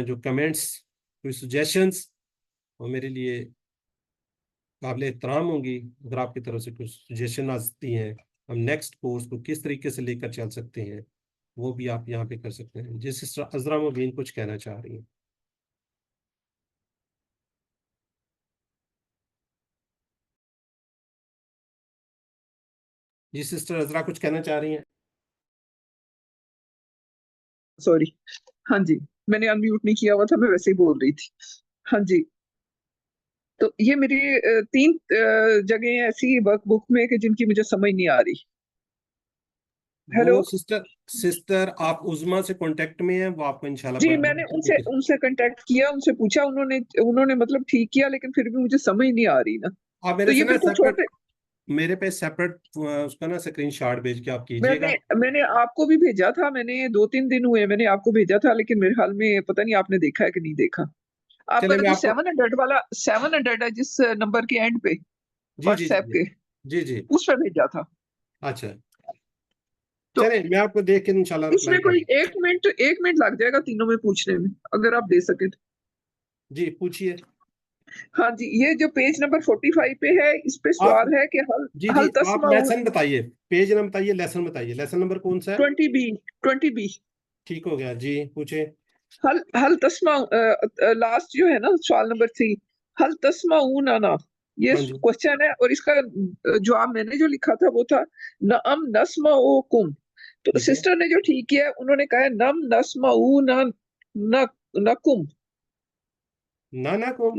جو کمنٹس، کوئی سجیشنس، وہ میرے لیے قابل احترام ہوں گی. اگر آپ کی طرف سے کچھ سجیشن آتی ہیں، ہم نیکسٹ کورس کو کس طریقے سے لے کر چل سکتے ہیں، وہ بھی آپ یہاں پہ کر سکتے ہیں. جی سسٹر عذرا مبین کچھ کہنا چاہ رہی ہیں. جی سسٹر عذرا کچھ کہنا چاہ رہی ہیں. سوری، ہاں جی میں نے انمیوٹ نہیں کیا ہوا تھا، میں ویسے ہی بول رہی تھی. ہاں جی، تو یہ میری 3 جگہیں ایسی ورک بک میں کہ جن کی مجھے سمجھ نہیں آ رہی. ہیلو وہ سسٹر آپ عظما سے کانٹیکٹ میں ہیں، وہ آپ کو انشاءاللہ جی، میں نے ان سے کنٹیکٹ کیا، ان سے پوچھا، انہوں نے مطلب ٹھیک کیا، لیکن پھر بھی مجھے سمجھ نہیں آ رہی نا. آپ تو میرے سے یہ نا پھر کچھ ہوتے، میرے پہ سیپریٹ اس کا نا اسکرین شاٹ بھیج کے آپ کیجیے گا. میں نے آپ کو بھی بھیجا تھا، میں نے 2-3 دن ہوئے میں نے آپ کو بھیجا تھا، لیکن میرے خیال میں پتہ نہیں آپ نے دیکھا ہے کہ نہیں دیکھا. آپ کا چلے میں جو آپ کو 700 والا 700 ہے جس نمبر کے اینڈ پہ واٹس ایپ کے، جی اس پہ بھیجا تھا. اچھا تو چلیں میں آپ کو دیکھ کے انشاءاللہ اس میں رپلائی کوئی کروں. 1 منٹ لگ جائے گا تینوں میں پوچھنے میں، اگر آپ دے سکیں تو. جی پوچھیے. ہاں جی، یہ جو پیج نمبر 45 پہ ہے، اس پہ آپ سوال ہے کہ جی حل آپ تسمعون. لیسن بتائیے، پیج نہ بتائیے، لیسن بتائیے. لیسن نمبر کون سا ہے؟ 20B. ٹھیک ہو گیا جی، پوچھے. حل تسمع، لاسٹ جو ہے نا سوال نمبر 3، حل تسمعوننا، یہ ہاں جی کوشچن ہے، اور اس کا جواب میں نے جو لکھا تھا وہ تھا نعم نسمعکم. تو ٹھیک ہے. سسٹر نے جو ٹھیک کیا ہے، انہوں نے کہا ہے نم نسمعونکم. نہ کو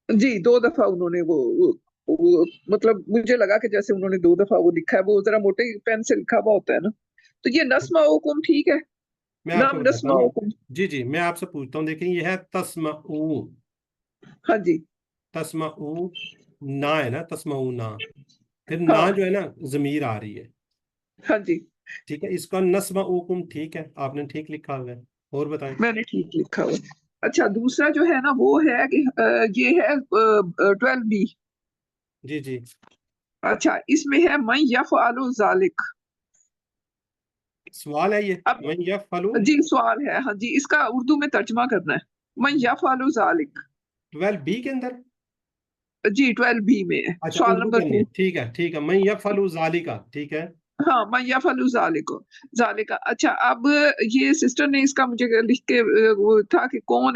جی 2 دفعہ انہوں نے وہ مطلب مجھے لگا کہ جیسے انہوں نے 2 دفعہ وہ لکھا ہے، وہ ذرا موٹے پین سے لکھا ہوا ہوتا ہے نا. تو یہ نسمعکم ٹھیک ہے، میں آپ کو نم بتاتا ہوں. نسمعکم. جی میں آپ سے پوچھتا ہوں، دیکھیں یہ ہے تسمعو. ہاں جی، تسمعو نہ ہے نا، تسمعو نہ، پھر نہ ہاں جو ہے نا ضمیر آ رہی ہے. ہاں جی، ٹھیک ہے، اس کا نسمعوکم ٹھیک ہے، آپ نے ٹھیک لکھا ہوا ہے. اور بتائیں. میں نے ٹھیک لکھا ہوا. اچھا دوسرا جو ہے نا وہ ہے کہ یہ ہے 12B. جی اچھا اس میں ہے من یفعل ذالک. سوال ہے یہ، اب من یفعل. جی سوال ہے، ہاں جی، اس کا اردو میں ترجمہ کرنا ہے، من یفعل ذالک. 12B کے اندر. جی 12B میں ہے، اچھا سوال اردو نمبر کرنی 2. ہے، ٹھیک ہے. من یفعل ذالک، ٹھیک ہے. ہاں من یفعل ذالک. اچھا اب یہ سسٹر نے اس کا مجھے لکھ کے وہ تھا کہ کون